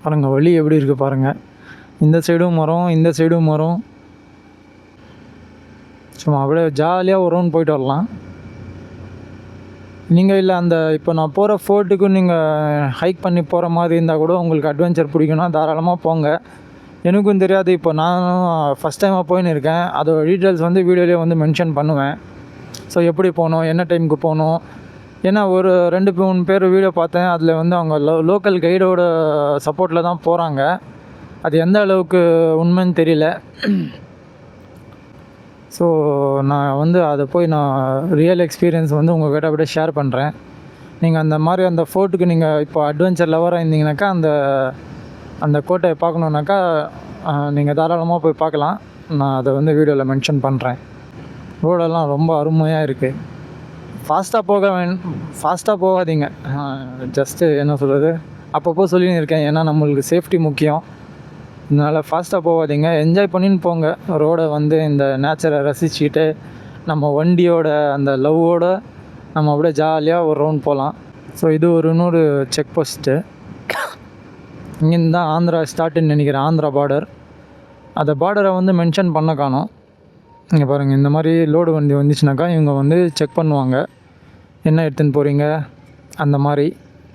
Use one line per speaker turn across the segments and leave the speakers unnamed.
பாருங்கள் வழி எப்படி இருக்குது பாருங்கள். இந்த சைடும் மரம், இந்த சைடும் மரம். சும்மா அப்படியே ஜாலியாக ஒரு ரவுண்ட் போயிட்டு வரலாம். நீங்கள் இல்லை அந்த இப்போ நான் போகிற ஃபோர்ட்டுக்கும் நீங்கள் ஹைக் பண்ணி போகிற மாதிரி இருந்தால் கூட உங்களுக்கு அட்வென்ச்சர் பிடிக்குன்னா தாராளமாக போங்க. எனக்கும் தெரியாது, இப்போ நானும் ஃபஸ்ட் டைமாக போயின்னு இருக்கேன். அதோட டீட்டெயில்ஸ் வந்து வீடியோலேயே வந்து மென்ஷன் பண்ணுவேன். ஸோ எப்படி போகணும், என்ன டைமுக்கு போகணும். ஏன்னா ஒரு 2-3 பேர் வீடியோ பார்த்தேன். அதில் வந்து அவங்க லோக்கல் கைடோட சப்போர்ட்டில் தான் போகிறாங்க. அது எந்த அளவுக்கு உண்மைன்னு தெரியல. ஸோ நான் வந்து அதை போய் நான் ரியல் எக்ஸ்பீரியன்ஸ் வந்து உங்கள்கிட்ட அப்படியே ஷேர் பண்ணுறேன். நீங்கள் அந்த மாதிரி அந்த ஃபோர்ட்டுக்கு நீங்கள் இப்போ அட்வென்ச்சர் லவராக இருந்தீங்கனாக்கா அந்த கோட்டையை பார்க்கணுன்னாக்கா நீங்கள் தாராளமாக போய் பார்க்கலாம். நான் அதை வந்து வீடியோவில் மென்ஷன் பண்ணுறேன். ரோடெல்லாம் ரொம்ப அருமையாக இருக்குது. ஃபாஸ்ட்டாக போகாதீங்க. ஜஸ்ட்டு என்ன சொல்கிறது, அப்பப்போ சொல்லின்னு இருக்கேன். ஏன்னா நம்மளுக்கு சேஃப்டி முக்கியம். அதனால் ஃபாஸ்ட்டாக போகாதீங்க, என்ஜாய் பண்ணின்னு போங்க. ரோடை வந்து இந்த நேச்சரை ரசிச்சுட்டு நம்ம வண்டியோட அந்த லவ்வோட நம்ம அப்படியே ஜாலியாக ஒரு ரவுண்ட் போகலாம். ஸோ இது இன்னொரு செக் போஸ்ட்டு. இங்கேருந்து தான் ஆந்திரா ஸ்டார்ட்டுன்னு நினைக்கிறேன், ஆந்திரா பார்டர். அந்த பார்டரை வந்து மென்ஷன் பண்ண காணோம். இங்கே பாருங்கள், இந்த மாதிரி லோடு வண்டி வந்துச்சுனாக்கா இவங்க வந்து செக் பண்ணுவாங்க, என்ன எடுத்துன்னு போகிறீங்க அந்த மாதிரி.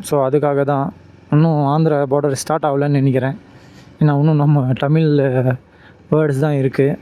ஸோ அதுக்காக தான் இன்னும் ஆந்திரா பார்டர் ஸ்டார்ட் ஆகலன்னு நினைக்கிறேன். ஏன்னா இன்னும் நம்ம தமிழ் வேர்ட்ஸ் தான் இருக்குது.